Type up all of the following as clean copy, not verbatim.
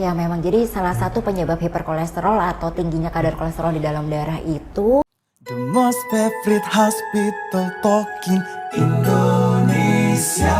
Ya memang jadi salah satu penyebab hiperkolesterol atau tingginya kadar kolesterol di dalam darah itu The most favorite hospital talking Indonesia.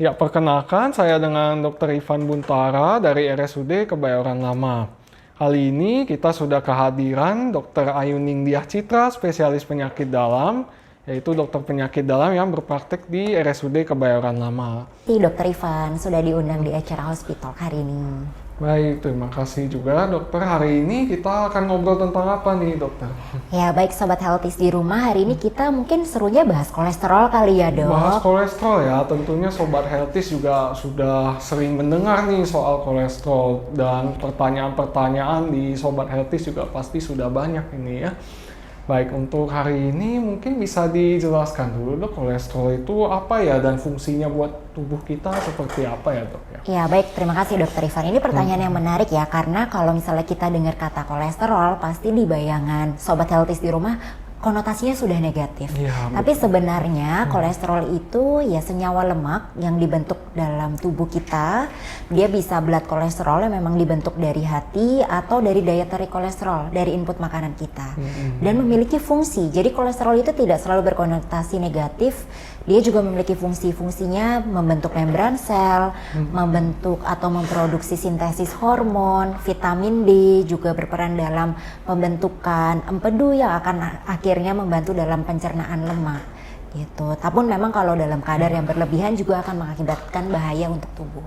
Ya, perkenalkan saya dengan Dr. Ivan Buntara dari RSUD Kebayoran Lama. Kali ini kita sudah kehadiran Dr. Ayuning Diah Citra, spesialis penyakit dalam, yaitu dokter penyakit dalam yang berpraktek di RSUD Kebayoran Lama. Dr. Ivan sudah diundang di acara hospital hari ini. Baik, terima kasih juga dokter. Hari ini kita akan ngobrol tentang apa nih dokter? Ya baik Sobat Healthies di rumah, hari ini kita mungkin serunya bahas kolesterol kali ya dok. Bahas kolesterol ya, tentunya Sobat Healthies juga sudah sering mendengar nih soal kolesterol. Dan pertanyaan-pertanyaan di Sobat Healthies juga pasti sudah banyak ini ya. Baik, untuk hari ini mungkin bisa dijelaskan dulu dok, kolesterol itu apa ya dan fungsinya buat tubuh kita seperti apa ya dok ya? Ya baik, terima kasih Dokter Ivan. Ini pertanyaan yang menarik ya, karena kalau misalnya kita dengar kata kolesterol, pasti di bayangan Sobat Healthies di rumah konotasinya sudah negatif. Ya, tapi sebenarnya kolesterol itu ya senyawa lemak yang dibentuk dalam tubuh kita. Dia bisa blood kolesterol yang memang dibentuk dari hati atau dari dietary kolesterol, dari input makanan kita. Dan memiliki fungsi. Jadi kolesterol itu tidak selalu berkonotasi negatif. Dia juga memiliki fungsi-fungsinya membentuk membran sel, membentuk atau memproduksi sintesis hormon, vitamin D, juga berperan dalam pembentukan empedu yang akan akhirnya membantu dalam pencernaan lemak gitu. Tapi memang kalau dalam kadar yang berlebihan juga akan mengakibatkan bahaya untuk tubuh.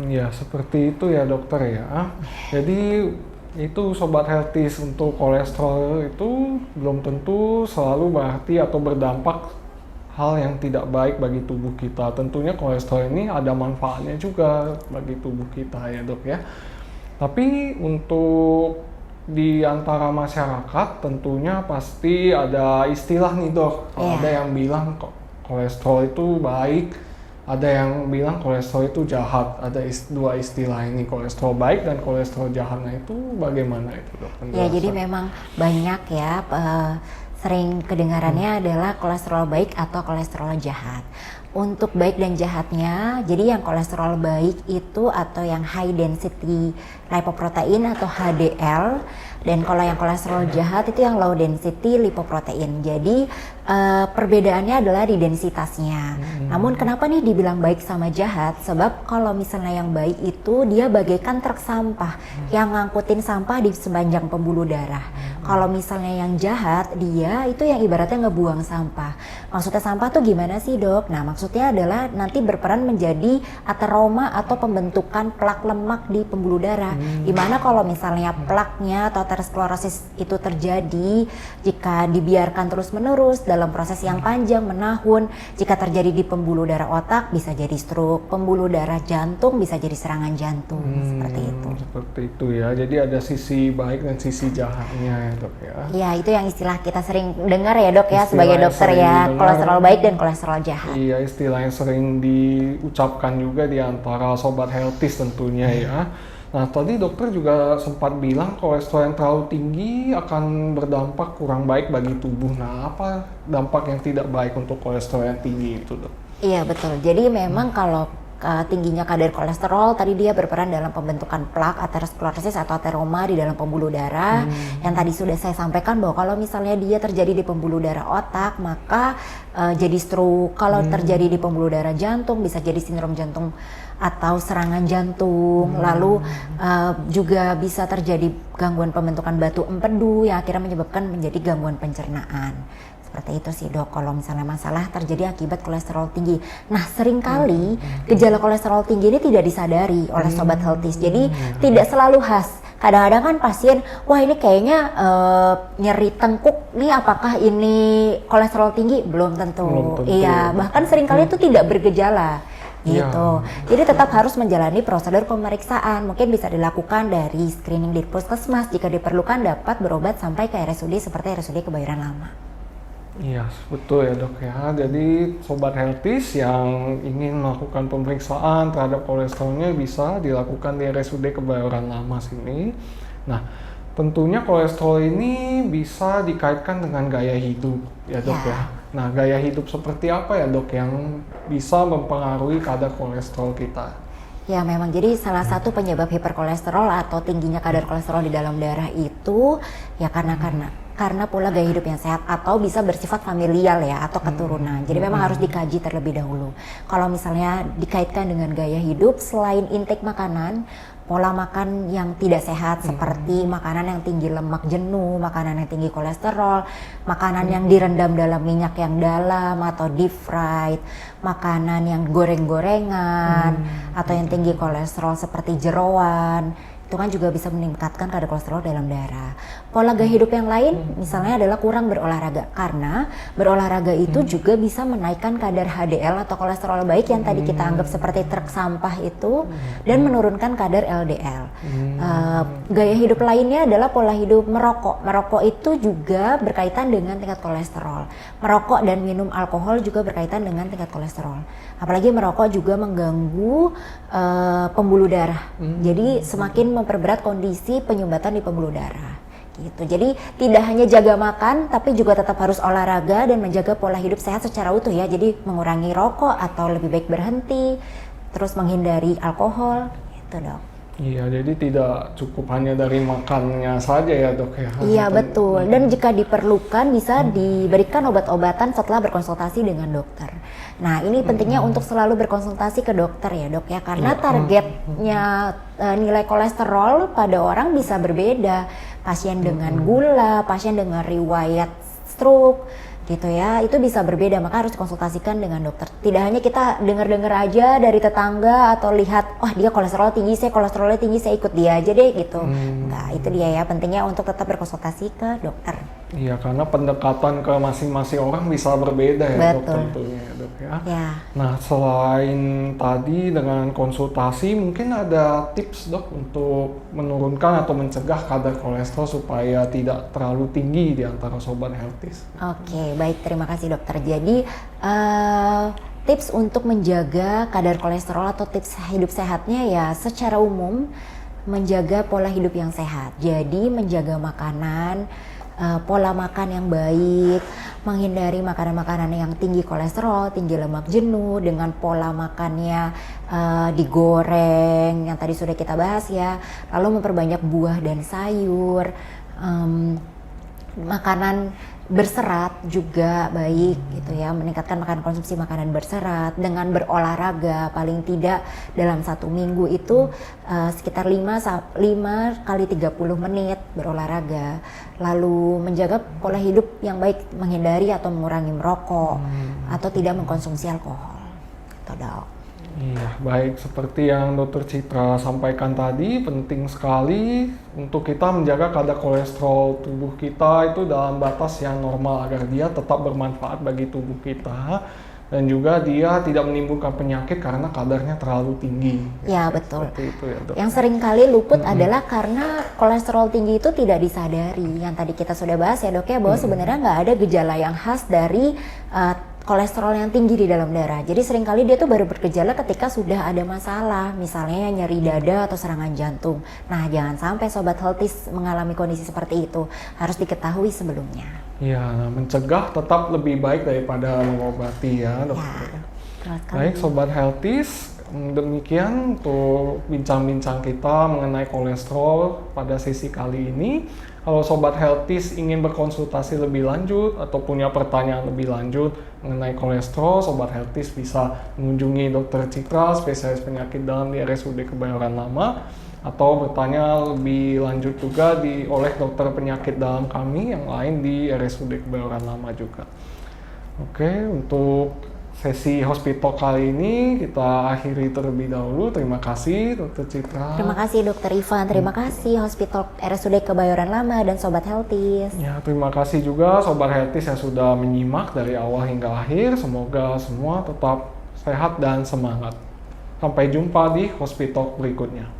Ya seperti itu ya dokter ya. Jadi itu Sobat Healthies, untuk kolesterol itu belum tentu selalu berarti atau berdampak hal yang tidak baik bagi tubuh kita. Tentunya kolesterol ini ada manfaatnya juga bagi tubuh kita ya dok ya. Tapi untuk di antara masyarakat tentunya pasti ada istilah nih dok. Ada yang bilang kolesterol itu baik, ada yang bilang kolesterol itu jahat. Ada dua istilah ini, kolesterol baik dan kolesterol jahat. Nah itu bagaimana itu dok? Ya jadi memang banyak ya sering kedengarannya adalah kolesterol baik atau kolesterol jahat. Untuk baik dan jahatnya, jadi yang kolesterol baik itu atau yang high density lipoprotein atau HDL, dan kalau yang kolesterol jahat itu yang low density lipoprotein. Jadi perbedaannya adalah di densitasnya. Namun kenapa nih dibilang baik sama jahat? Sebab kalau misalnya yang baik itu dia bagaikan truk sampah yang ngangkutin sampah di sepanjang pembuluh darah. Kalau misalnya yang jahat, dia itu yang ibaratnya ngebuang sampah. Maksudnya sampah tuh gimana sih dok? Nah maksudnya adalah nanti berperan menjadi ateroma atau pembentukan plak lemak di pembuluh darah. Dimana kalau misalnya plaknya atau aterosklerosis itu terjadi, jika dibiarkan terus menerus dalam proses yang panjang menahun, jika terjadi di pembuluh darah otak bisa jadi stroke, pembuluh darah jantung bisa jadi serangan jantung, seperti itu. Seperti itu ya, jadi ada sisi baik dan sisi jahatnya ya dok ya. Ya itu yang istilah kita sering dengar ya dok ya, sebagai dokter ya, kolesterol baik dan kolesterol jahat. Iya, istilah yang sering diucapkan juga di antara Sobat Healthies tentunya ya. Nah tadi dokter juga sempat bilang kolesterol yang terlalu tinggi akan berdampak kurang baik bagi tubuh. Nah apa dampak yang tidak baik untuk kolesterol yang tinggi itu dok? Iya betul, jadi memang kalau tingginya kadar kolesterol tadi dia berperan dalam pembentukan plak, aterosklerosis atau ateroma di dalam pembuluh darah. Yang tadi sudah saya sampaikan bahwa kalau misalnya dia terjadi di pembuluh darah otak maka jadi stroke. Kalau terjadi di pembuluh darah jantung bisa jadi sindrom jantung atau serangan jantung. Lalu juga bisa terjadi gangguan pembentukan batu empedu yang akhirnya menyebabkan menjadi gangguan pencernaan. Seperti itu sih dok, kalau misalnya masalah terjadi akibat kolesterol tinggi. Nah seringkali gejala kolesterol tinggi ini tidak disadari oleh Sobat Healthies. Jadi tidak selalu khas. Kadang-kadang kan pasien, wah ini kayaknya nyeri tengkuk nih, apakah ini kolesterol tinggi? Belum tentu. Iya, bahkan seringkali itu tidak bergejala. Gitu. Jadi tetap harus menjalani prosedur pemeriksaan. Mungkin bisa dilakukan dari screening di puskesmas, jika diperlukan dapat berobat sampai ke RSUD seperti RSUD Kebayoran Lama. Iya betul ya dok ya. Jadi Sobat Healthies yang ingin melakukan pemeriksaan terhadap kolesterolnya bisa dilakukan di RSUD Kebayoran Lama sini. Nah tentunya kolesterol ini bisa dikaitkan dengan gaya hidup ya dok ya. Nah gaya hidup seperti apa ya dok yang bisa mempengaruhi kadar kolesterol kita? Ya memang jadi salah satu penyebab hiperkolesterol atau tingginya kadar kolesterol di dalam darah itu ya karena pola gaya hidup yang sehat atau bisa bersifat familial ya atau keturunan. Jadi memang harus dikaji terlebih dahulu. Kalau misalnya dikaitkan dengan gaya hidup selain intake makanan, pola makan yang tidak sehat seperti makanan yang tinggi lemak jenuh, makanan yang tinggi kolesterol, makanan yang direndam dalam minyak yang dalam atau deep fried, makanan yang goreng-gorengan atau yang tinggi kolesterol seperti jeroan, itu kan juga bisa meningkatkan kadar kolesterol dalam darah. Pola gaya hidup yang lain misalnya adalah kurang berolahraga, karena berolahraga itu juga bisa menaikkan kadar HDL atau kolesterol baik yang tadi kita anggap seperti truk sampah itu dan menurunkan kadar LDL. Gaya hidup lainnya adalah pola hidup merokok. Merokok itu juga berkaitan dengan tingkat kolesterol. Merokok dan minum alkohol juga berkaitan dengan tingkat kolesterol. Apalagi merokok juga mengganggu pembuluh darah. Jadi semakin memperberat kondisi penyumbatan di pembuluh darah. Gitu. Jadi tidak hanya jaga makan, tapi juga tetap harus olahraga dan menjaga pola hidup sehat secara utuh ya. Jadi mengurangi rokok atau lebih baik berhenti, terus menghindari alkohol, gitu dok. Iya, jadi tidak cukup hanya dari makannya saja ya dok ya. Iya betul. Dan jika diperlukan bisa diberikan obat-obatan setelah berkonsultasi dengan dokter. Nah ini pentingnya untuk selalu berkonsultasi ke dokter ya dok ya, karena targetnya nilai kolesterol pada orang bisa berbeda. Pasien dengan gula, pasien dengan riwayat stroke, gitu ya, itu bisa berbeda, maka harus konsultasikan dengan dokter. Tidak hanya kita dengar-dengar aja dari tetangga atau lihat, wah dia kolesterol tinggi, saya kolesterolnya tinggi, saya ikut dia aja deh gitu. Nah itu dia ya, pentingnya untuk tetap berkonsultasi ke dokter. Iya, karena pendekatan ke masing-masing orang bisa berbeda ya dok, Betul. tentunya ya dok ya. Ya. Nah selain tadi dengan konsultasi, mungkin ada tips dok untuk menurunkan atau mencegah kadar kolesterol supaya tidak terlalu tinggi di antara sobat healthies. Oke, baik, terima kasih dokter. Jadi tips untuk menjaga kadar kolesterol atau tips hidup sehatnya ya secara umum menjaga pola hidup yang sehat. Jadi menjaga makanan, pola makan yang baik, menghindari makanan-makanan yang tinggi kolesterol, tinggi lemak jenuh, dengan pola makannya digoreng yang tadi sudah kita bahas ya, lalu memperbanyak buah dan sayur, makanan berserat juga baik gitu ya, meningkatkan konsumsi makanan berserat dengan berolahraga paling tidak dalam 1 minggu itu sekitar 5 kali 30 menit berolahraga, lalu menjaga pola hidup yang baik, menghindari atau mengurangi merokok atau tidak mengkonsumsi alkohol gitu dok. Iya, baik, seperti yang Dr. Citra sampaikan tadi, penting sekali untuk kita menjaga kadar kolesterol tubuh kita itu dalam batas yang normal agar dia tetap bermanfaat bagi tubuh kita dan juga dia tidak menimbulkan penyakit karena kadarnya terlalu tinggi. Ya betul. Seperti itu ya dok. Yang sering kali luput adalah karena kolesterol tinggi itu tidak disadari. Yang tadi kita sudah bahas ya dok ya, bahwa sebenarnya nggak ada gejala yang khas dari kolesterol yang tinggi di dalam darah. Jadi seringkali dia tuh baru bergejala ketika sudah ada masalah, misalnya nyeri dada atau serangan jantung. Nah, jangan sampai sobat healthies mengalami kondisi seperti itu. Harus diketahui sebelumnya. Iya, nah, mencegah tetap lebih baik daripada mengobati ya dokter. Ya, betul sekali. Baik sobat healthies, demikian untuk bincang-bincang kita mengenai kolesterol pada sesi kali ini. Kalau sobat healthies ingin berkonsultasi lebih lanjut atau punya pertanyaan lebih lanjut mengenai kolesterol, sobat healthies bisa mengunjungi Dr. Citra, spesialis penyakit dalam di RSUD Kebayoran Lama, atau bertanya lebih lanjut juga oleh dokter penyakit dalam kami yang lain di RSUD Kebayoran Lama juga. Oke, untuk sesi hospital kali ini kita akhiri terlebih dahulu. Terima kasih Dr. Citra. Terima kasih Dr. Ivan, terima kasih Hospital RSUD Kebayoran Lama dan sobat healthies. Ya, terima kasih juga sobat healthies yang sudah menyimak dari awal hingga akhir. Semoga semua tetap sehat dan semangat. Sampai jumpa di hospital berikutnya.